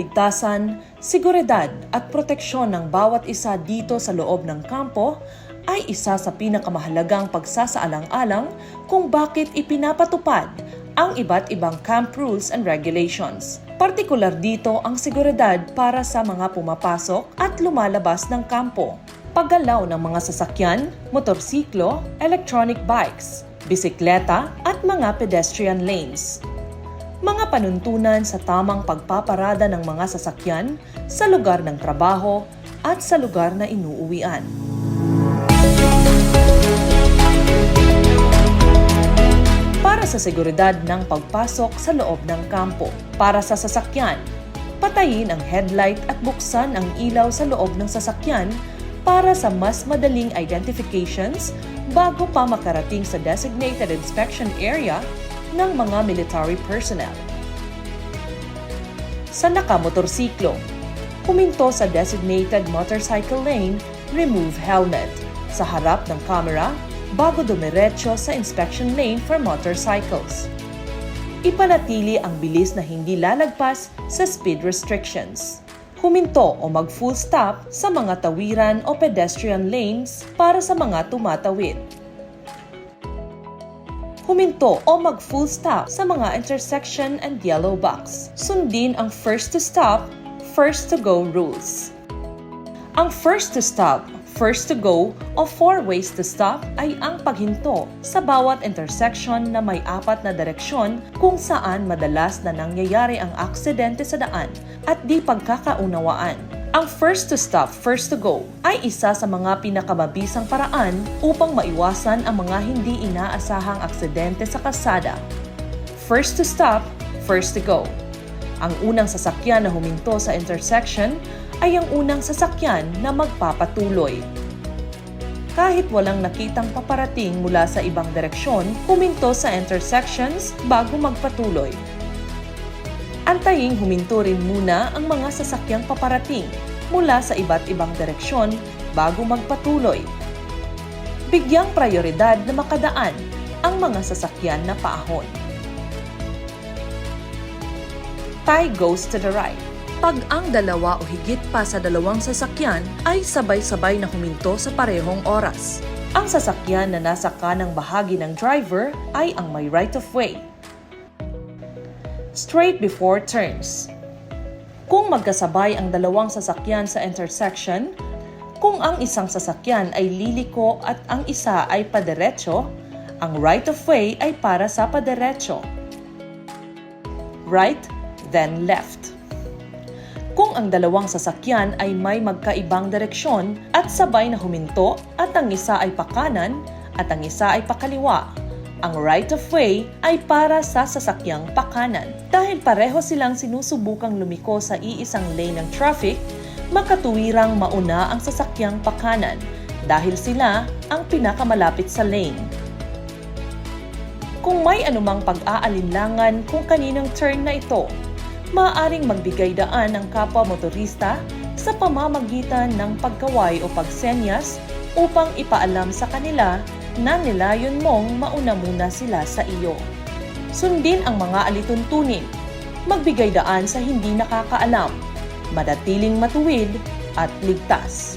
kaligtasan, seguridad at proteksyon ng bawat isa dito sa loob ng kampo ay isa sa pinakamahalagang pagsasaalang-alang kung bakit ipinapatupad ang iba't ibang camp rules and regulations. Partikular dito ang seguridad para sa mga pumapasok at lumalabas ng kampo, paggalaw ng mga sasakyan, motorsiklo, electronic bikes, bisikleta at mga pedestrian lanes. Mga panuntunan sa tamang pagpaparada ng mga sasakyan sa lugar ng trabaho at sa lugar na inuuwian. Para sa seguridad ng pagpasok sa loob ng kampo. Para sa sasakyan, patayin ang headlight at buksan ang ilaw sa loob ng sasakyan para sa mas madaling identifications bago pa makarating sa designated inspection area ng mga military personnel. Sa nakamotorsiklo, huminto sa designated motorcycle lane, remove helmet sa harap ng camera bago dumiretso sa inspection lane for motorcycles. Ipanatili ang bilis na hindi lalagpas sa speed restrictions. Huminto o mag-full stop sa mga tawiran o pedestrian lanes para sa mga tumatawid. Huminto o mag-full stop sa mga intersection and yellow box. Sundin ang first to stop, first to go rules. Ang first to stop, first to go o four ways to stop ay ang paghinto sa bawat intersection na may apat na direksyon kung saan madalas na nangyayari ang aksidente sa daan at di pagkakaunawaan. Ang first to stop, first to go ay isa sa mga pinakamabisang paraan upang maiwasan ang mga hindi inaasahang aksidente sa kalsada. First to stop, first to go. Ang unang sasakyan na huminto sa intersection ay ang unang sasakyan na magpapatuloy. Kahit walang nakitang paparating mula sa ibang direksyon, huminto sa intersections bago magpatuloy. Antaying huminto rin muna ang mga sasakyang paparating mula sa iba't ibang direksyon bago magpatuloy. Bigyang prioridad na makadaan ang mga sasakyan na paahon. Tie goes to the right. Pag ang dalawa o higit pa sa dalawang sasakyan ay sabay-sabay na huminto sa parehong oras. Ang sasakyan na nasa kanang bahagi ng driver ay ang may right of way. Straight before turns. Kung magkasabay ang dalawang sasakyan sa intersection, kung ang isang sasakyan ay liliko at ang isa ay padiretso, ang right of way ay para sa padiretso. Right, then left. Kung ang dalawang sasakyan ay may magkaibang direksyon at sabay na huminto at ang isa ay pakanan at ang isa ay pakaliwa, ang right of way ay para sa sasakyang pakanan. Dahil pareho silang sinusubukang lumiko sa iisang lane ng traffic, makatuwirang mauna ang sasakyang pakanan dahil sila ang pinakamalapit sa lane. Kung may anumang pag-aalinlangan kung kaninong turn na ito, maaaring magbigay daan ang kapwa motorista sa pamamagitan ng pagkaway o pagsenyas upang ipaalam sa kanila na nilayon mong mauna muna sila sa iyo. Sundin ang mga alituntunin, magbigay daan sa hindi nakakaalam, manatiling matuwid at ligtas.